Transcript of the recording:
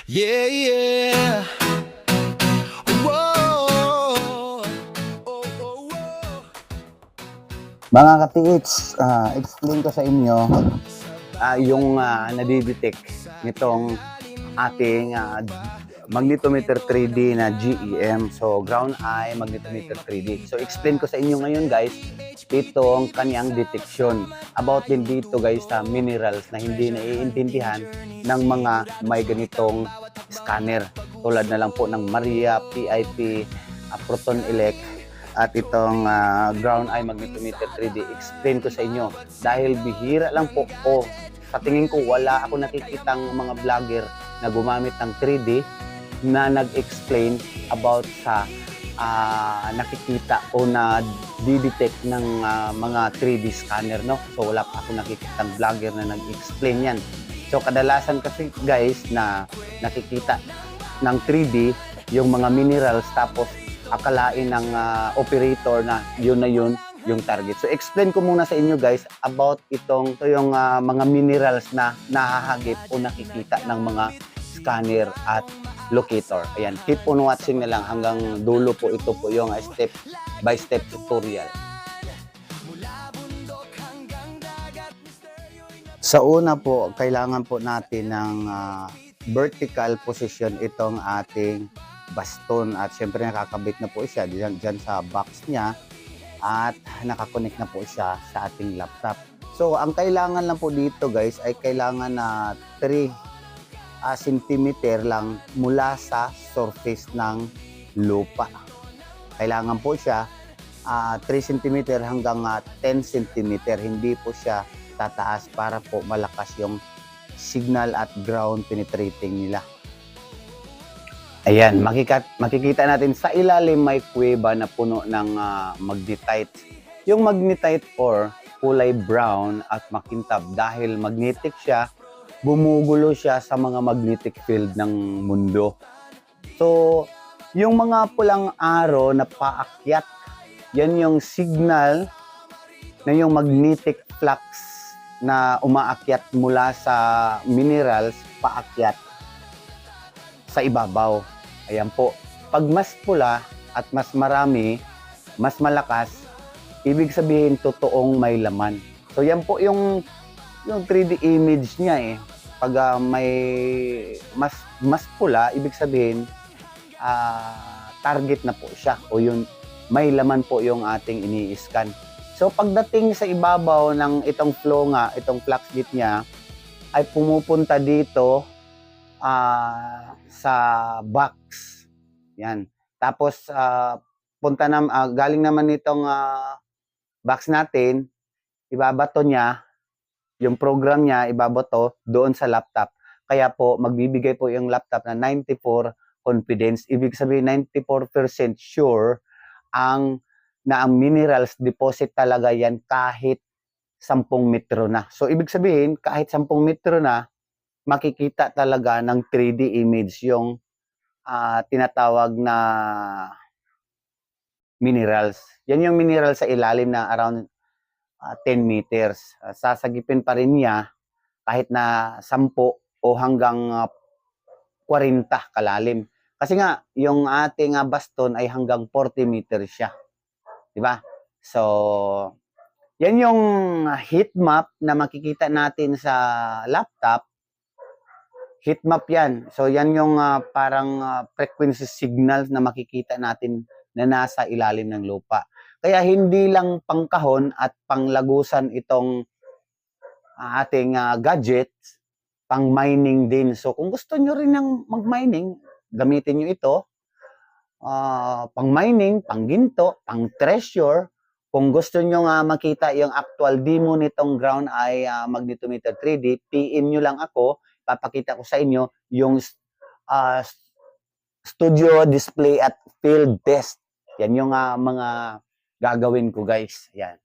Yeah, yeah. Whoa. Oh, oh, whoa. Mga ka-TH, explain ko sa inyo yung nadidetect nitong ating magnetometer 3D na GEM. So, ground eye magnetometer 3D. So, explain ko sa inyo ngayon guys, itong kanyang detection. About din dito guys sa minerals na hindi naiintindihan ng mga may ganitong scanner. Tulad na lang po ng Maria, PIP, Proton Elect, at itong ground eye magnetometer 3D. Explain ko sa inyo dahil bihira lang po o sa tingin ko wala ako nakikitang mga vlogger na gumamit ng 3D na nag-explain about sa nakikita o na didetect ng mga 3D scanner, no? So wala pa ako nakikitang vlogger na nag-explain yan. So kadalasan kasi guys na nakikita ng 3D yung mga minerals tapos akalain ng operator na yun yung target. So explain ko muna sa inyo guys about yung mga minerals na nahahagip o nakikita ng mga scanner at locator. Ayan, keep on watching na lang hanggang dulo po. Ito po yung step by step tutorial. Sa una po, kailangan po natin ng vertical position itong ating baston at syempre nakakabit na po siya dyan sa box niya at nakakonect na po siya sa ating laptop. So ang kailangan lang po dito guys ay kailangan na 3 cm lang mula sa surface ng lupa. Kailangan po siya 3 cm hanggang 10 cm, hindi po siya tataas para po malakas yung signal at ground penetrating nila. Ayan, makikita natin sa ilalim may kuweba na puno ng magnetite. Yung magnetite ore, kulay brown at makintab dahil magnetic siya, bumugulo siya sa mga magnetic field ng mundo. So, yung mga pulang araw na paakyat, yan yung signal na yung magnetic flux na umaakyat mula sa minerals paakyat sa ibabaw. Ayan po. Pag mas pula at mas marami, mas malakas, ibig sabihin totoong may laman. So yan po yung 3D image niya eh. Pag may mas pula, ibig sabihin target na po siya o yun may laman po yung ating ini-scan. So pagdating sa ibabaw ng itong flow nga, itong flux jet niya ay pumupunta dito sa box. Yan. Tapos galing naman nitong box natin, ibabato niya yung program niya, ibabato doon sa laptop. Kaya po magbibigay po yung laptop na 94 confidence. Ibig sabihin 94% sure ang minerals deposit talaga yan kahit 10 metro na. So ibig sabihin kahit 10 metro na makikita talaga ng 3D image yung tinatawag na minerals. Yan yung mineral sa ilalim na around 10 meters. Sasagipin pa rin niya kahit na 10 o hanggang 40 kalalim. Kasi nga, yung ating baston ay hanggang 40 meters siya. Diba? So, yan yung heat map na makikita natin sa laptop. Heat map yan. So yan yung parang frequency signals na makikita natin na nasa ilalim ng lupa. Kaya hindi lang pangkahon at panglagusan itong ating gadgets, pang mining din. So kung gusto nyo rin ng mag-mining, gamitin nyo ito. Pang mining, pang ginto, pang treasure. Kung gusto nyo nga makita yung actual demo nitong ground eye magnetometer 3D, PM nyo lang ako. Papakita ko sa inyo yung studio display at field test. Yan yung mga gagawin ko guys. Yan.